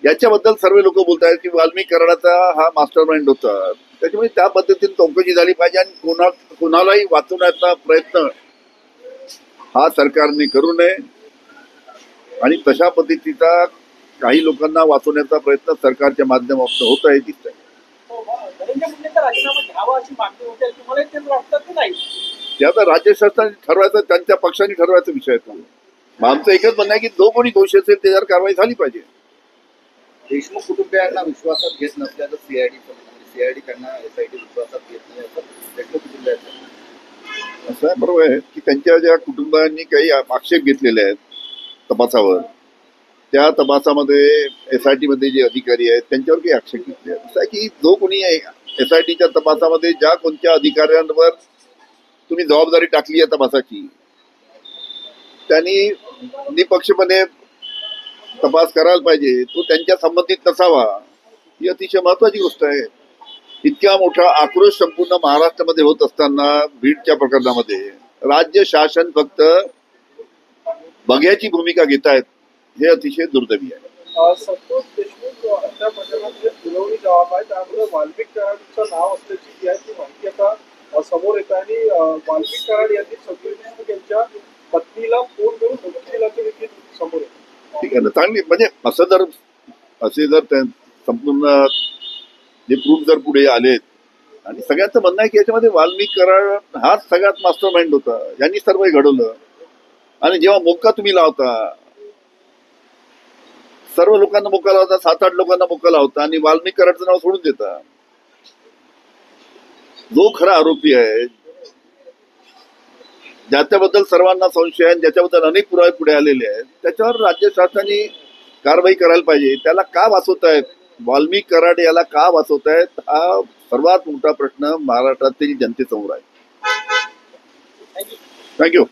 याच्याबद्दल सर्व लोक बोलत आहेत की वाल्मिकी कराडाचा हा मास्टर माइंड होता. त्याच्यामुळे त्या पद्धतीने चौकशी झाली पाहिजे आणि कोणालाही वाचवण्याचा प्रयत्न हा सरकारने करू नये आणि तशा पद्धतीचा काही लोकांना वाचवण्याचा प्रयत्न सरकारच्या माध्यमातून होत आहे. दिसत आहे ते आता राज्य शासनाने ठरवायचं, त्यांच्या पक्षाने ठरवायचा विषय आहे. आमचं एकच म्हणणं आहे की जो कोणी दोषी असेल त्याच्यावर कारवाई झाली पाहिजे. देशमुख कुटुंबियांना विश्वासात घेत नसल्याचं सीआयडी त्यांना एसआयटी विश्वासात घेत नाही असं देशमुख कुटुंबियांचं असं आहे. बरोबर आहे की त्यांच्या ज्या कुटुंबांनी काही आक्षेप घेतलेले आहेत तपासावर, त्या तपासामध्ये एसआयटी मध्ये जे अधिकारी आहेत त्यांच्यावर काही आक्षेप घेतले आहेत. असं आहे की जो कोणी एसआयटीच्या तपासामध्ये ज्या कोणत्या अधिकाऱ्यांवर तुम्ही जबाबदारी टाकली आहे तपासाची, त्यांनी निपक्षपणे तपास करायला पाहिजे. तो त्यांच्या संबंधित नसावा ही अतिशय महत्वाची गोष्ट आहे. इतक्या मोठा आक्रोश संपूर्ण महाराष्ट्रामध्ये होत असताना बीडच्या प्रकरणामध्ये राज्य शासन फक्त बघ्याची भूमिका घेत आहेत, हे अतिशय दुर्दैवी आहे. संतोष देशमुख त्या प्रकरणात पुरवणी जबाब आहे, त्यामुळे वाल्मिकी कराडचं नाव असल्याची याची माहिती आता समोर येत आहे आणि वाल्मिकी कराड यांनी संतोष देशमुख यांच्या पत्नीला फोन करून धमकी दिल्याचं देखील समोर येतं. ठीक आहे ना, चांगली म्हणजे असे जर संपूर्ण जे प्रूफ जर पुढे आलेत आणि सगळ्यांचं म्हणणं आहे की याच्यामध्ये वाल्मिकी कराड हाच सगळ्यात मास्टर माइंड होता, यांनी सर्व घडवलं. आणि जेव्हा मोका तुम्ही लावता, सर्व लोकांना मोका लावता, 7-8 लोकांना मोका लावता आणि वाल्मिकी कराडचं नाव सोडून देता. जो खरा आरोपी आहे, ज्याच्याबद्दल सर्वांना संशय आहे, ज्याच्याबद्दल अनेक पुरावे पुढे आलेले आहेत, त्याच्यावर राज्य शासनाने कारवाई करायला पाहिजे. त्याला का वाचवतायत, वाल्मिकी कराड याला का वाचवतायत, हा सर्वात मोठा प्रश्न महाराष्ट्रातील जनतेसमोर आहे. थँक्यू.